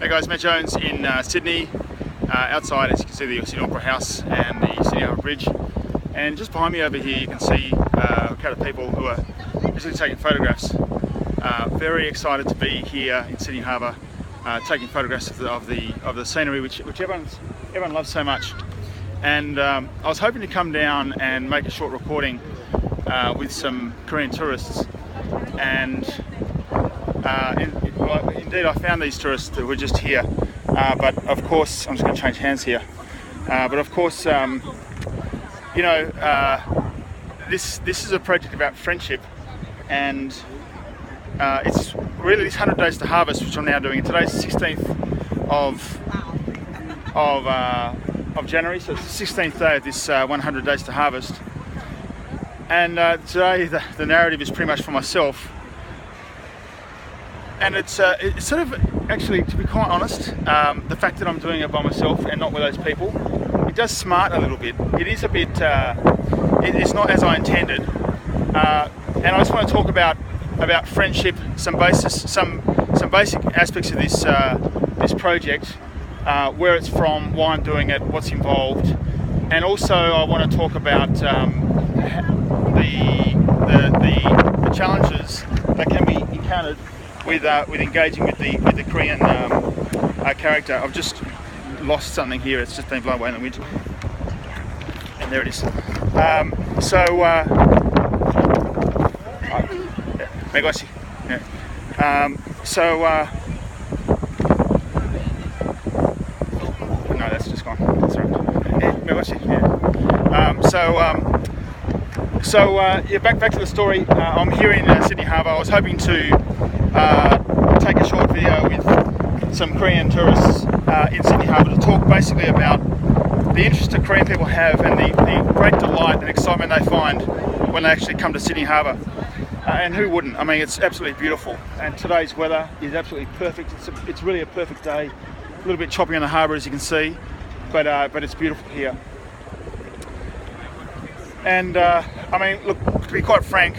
Hey guys, Matt Jones in Sydney. Outside, as you can see, the Sydney Opera House and the Sydney Harbour Bridge. And just behind me over here, you can see a crowd of people who are basically taking photographs. Very excited to be here in Sydney Harbour, taking photographs of the scenery, which everyone loves so much. And I was hoping to come down and make a short recording with some Korean tourists. And indeed, I found these tourists that were just here. But of course, I'm just going to change hands here. But of course, you know, this is a project about friendship, and it's really this 100 Days to Harvest, which I'm now doing. And today's the 16th of January, so it's the 16th day of this 100 Days to Harvest. And today the narrative is pretty much for myself. And it's sort of, actually, to be quite honest, the fact that I'm doing it by myself and not with those people, it does smart a little bit. It is a bit, it's not as I intended. And I just want to talk about friendship, some basic aspects of this project, where it's from, why I'm doing it, what's involved, and also I want to talk about the challenges that can be encountered with engaging with the Korean character. I've just lost something here. It's just been blown away in the wind, and there it is. No, that's just gone. That's right. Yeah, back to the story. I'm here in Sydney Harbour. I was hoping to take a short video with some Korean tourists in Sydney Harbour to talk basically about the interest that Korean people have and the great delight and excitement they find when they actually come to Sydney Harbour. And who wouldn't? I mean, it's absolutely beautiful. And today's weather is absolutely perfect. It's really a perfect day. A little bit choppy on the harbour, as you can see, but it's beautiful here. And I mean, look, to be quite frank,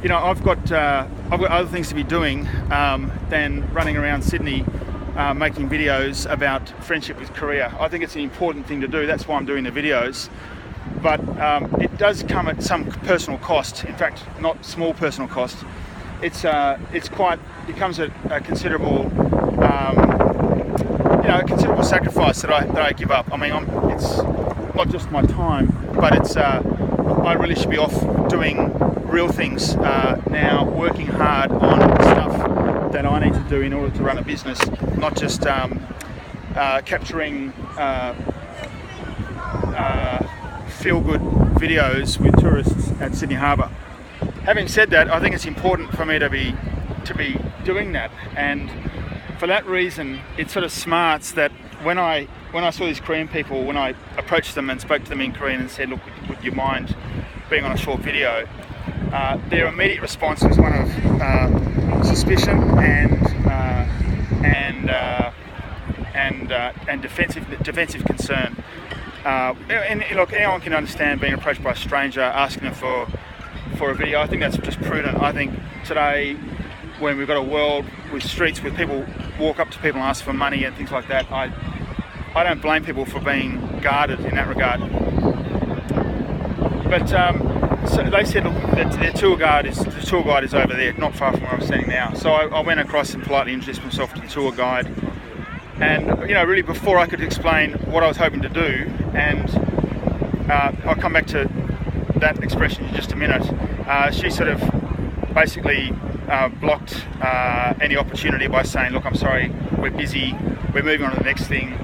you know, I've got other things to be doing than running around Sydney making videos about friendship with Korea. I think it's an important thing to do. That's why I'm doing the videos. But it does come at some personal cost. In fact, not small personal cost. It comes at a considerable, a considerable sacrifice that I give up. I mean, it's not just my time, but it's I really should be off doing real things now, working hard on stuff that I need to do in order to run a business, not just capturing feel-good videos with tourists at Sydney Harbour. Having said that, I think it's important for me to be doing that, and for that reason, it sort of smarts that when I saw these Korean people, when I approached them and spoke to them in Korean and said, look, would you mind being on a short video, their immediate response was one of suspicion and defensive concern. And look, anyone can understand being approached by a stranger asking them for a video. I think that's just prudent. I think today, when we've got a world with streets where people walk up to people and ask for money and things like that, I don't blame people for being guarded in that regard. But so they said, look, that the tour guide is over there, not far from where I'm standing now. So I went across and politely introduced myself to the tour guide. And you know, really, before I could explain what I was hoping to do, and I'll come back to that expression in just a minute, she sort of basically blocked any opportunity by saying, look, I'm sorry, we're busy, we're moving on to the next thing,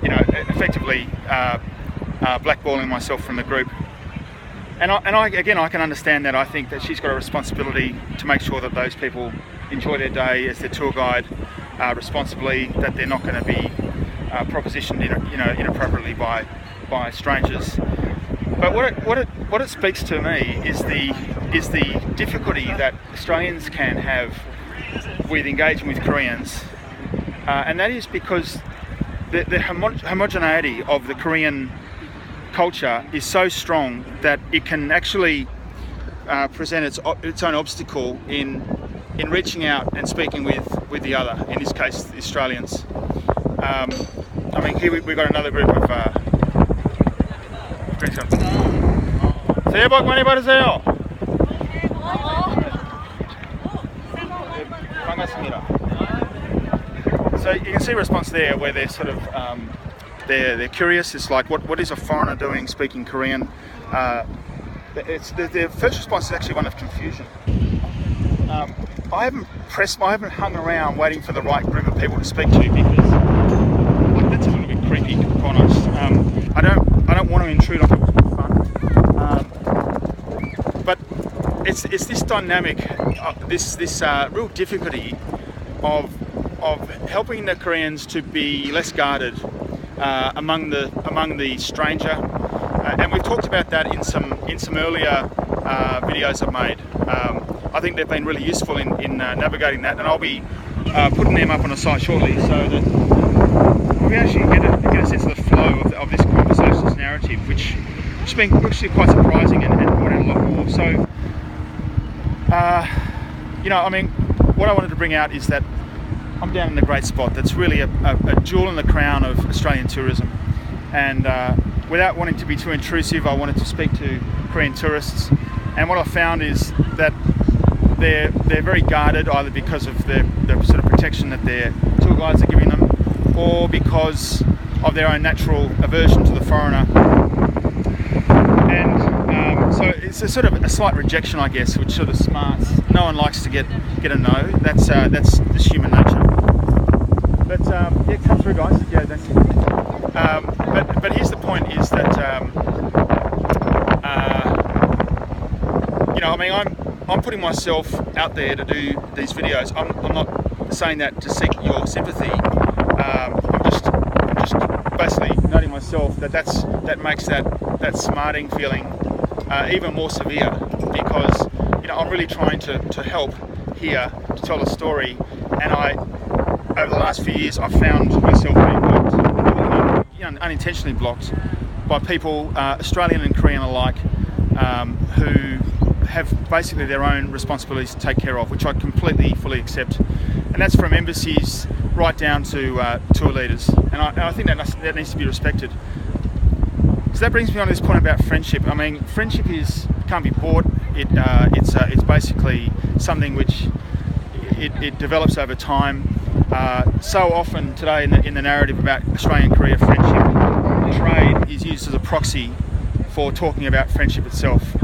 you know, effectively blackballing myself from the group. And I can understand that. I think that she's got a responsibility to make sure that those people enjoy their day as their tour guide responsibly, that they're not going to be propositioned inappropriately by strangers. But what it speaks to me is the difficulty that Australians can have with engaging with Koreans, and that is because the homogeneity of the Korean culture is so strong that it can actually present its own obstacle in reaching out and speaking with with the other, in this case the Australians. I mean, here we've got another group of 새해 복 많이 받으세요. 반갑습니다. So you can see a response there where they're sort of they're curious. It's like, what is a foreigner doing speaking Korean? Their first response is actually one of confusion. I haven't hung around waiting for the right group of people to speak to, because that's a little bit creepy, to be honest. I don't want to intrude on people's fun. But it's this dynamic, this real difficulty of helping the Koreans to be less guarded among the stranger, and we've talked about that in some earlier videos I've made. I think they've been really useful in navigating that, and I'll be putting them up on the site shortly, so that we actually get a sense of the flow of this conversation, this narrative, which has been actually quite surprising and brought out a lot more. So, you know, I mean, what I wanted to bring out is that I'm down in a great spot that's really a jewel in the crown of Australian tourism, and without wanting to be too intrusive, I wanted to speak to Korean tourists, and what I found is that they're very guarded, either because of the sort of protection that their tour guides are giving them, or because of their own natural aversion to the foreigner. And so it's a sort of a slight rejection, I guess, which sort of smarts. No one likes to get a no. That's just human nature. But yeah, come through, guys. Yeah, that's it. But here's the point: is that you know, I mean, I'm putting myself out there to do these videos. I'm not saying that to seek your sympathy. I'm just basically noting myself that makes that smarting feeling even more severe, because, you know, I'm really trying to help here, to tell a story, and over the last few years I've found myself being blocked, unintentionally blocked, by people, Australian and Korean alike, who have basically their own responsibilities to take care of, which I fully accept, and that's from embassies right down to tour leaders, and I think that needs to be respected. So that brings me on to this point about friendship. I mean, friendship can't be bought. It's basically something which it develops over time. So often today in the narrative about Australian-Korea friendship, trade is used as a proxy for talking about friendship itself.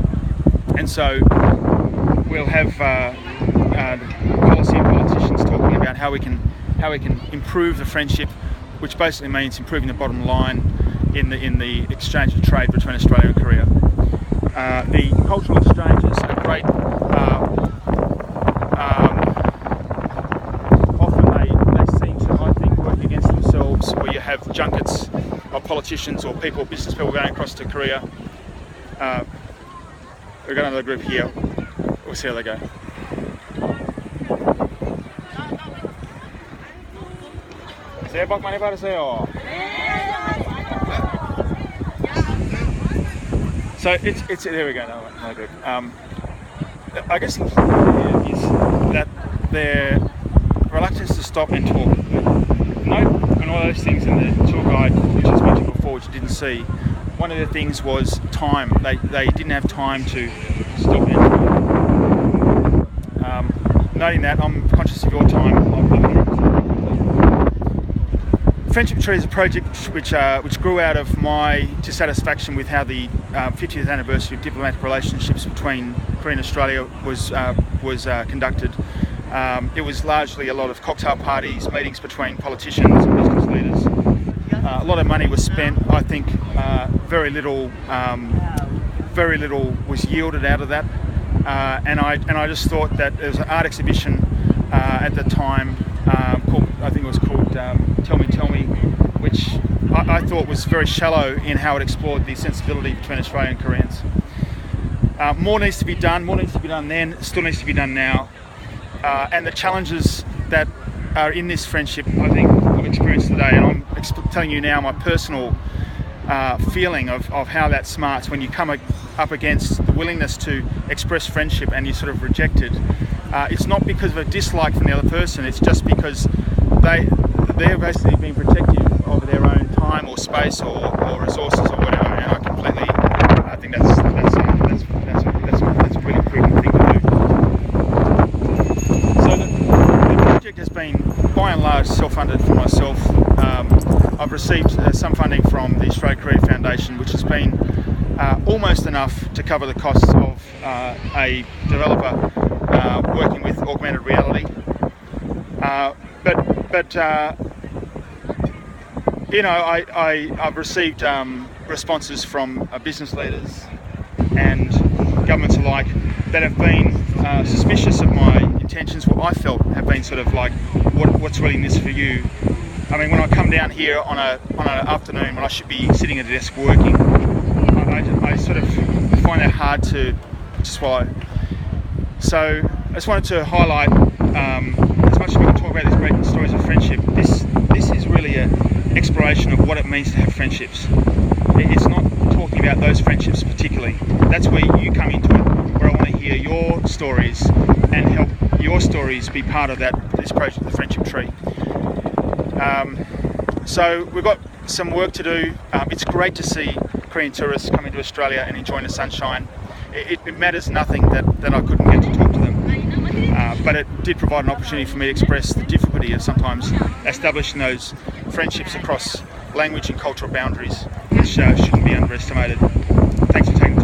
And so we'll have policy and politicians talking about how we can improve the friendship, which basically means improving the bottom line in the exchange of trade between Australia and Korea. The cultural exchanges are great. Often they seem to, I think, work against themselves, where you have junkets of politicians or business people going across to Korea. We've got another group here. We'll see how they go. 새해 복 많이 받으세요. So it's there we go. No good. I guess the key here is that their reluctance to stop and talk. Note, and all those things in the tour guide, which I mentioned before, which you didn't see. One of the things was time. They didn't have time to stop and talk. Noting that, I'm conscious of your time. Friendship Tree is a project which grew out of my dissatisfaction with how the 50th anniversary of diplomatic relationships between Korea and Australia was conducted. It was largely a lot of cocktail parties, meetings between politicians and business leaders. A lot of money was spent. I think very little was yielded out of that. And I just thought that there was an art exhibition at the time called, I think it was called Tell Me, which I thought was very shallow in how it explored the sensibility between Australian and Koreans. More needs to be done. More needs to be done then. Still needs to be done now. And the challenges that are in this friendship, I think I've experienced today, and I'm telling you now my personal feeling of how that smarts when you come up against the willingness to express friendship and you're sort of rejected. it's not because of a dislike from the other person, it's just because they're basically being protective of their own time or space or resources or whatever, and I think that's a really prudent thing to do. So the project has been by and large self-funded for myself. I've received some funding from the Australia Creative Foundation, which has been almost enough to cover the costs of a developer working with augmented reality. I've received responses from business leaders and governments alike that have been suspicious of my intentions. What I felt have been sort of like, what's really in this for you? I mean, when I come down here on an afternoon when I should be sitting at a desk working, I sort of find that hard to swallow. So I just wanted to highlight, as much as we can talk about these great stories of friendship, this is really an exploration of what it means to have friendships. It's not talking about those friendships particularly. That's where you come into it, where I want to hear your stories and help your stories be part of this project, the Friendship Tree. So we've got some work to do. It's great to see Korean tourists coming to Australia and enjoying the sunshine. It matters nothing that I couldn't get to talk to them, but it did provide an opportunity for me to express the difficulty of sometimes establishing those friendships across language and cultural boundaries, which shouldn't be underestimated. Thanks for taking the time.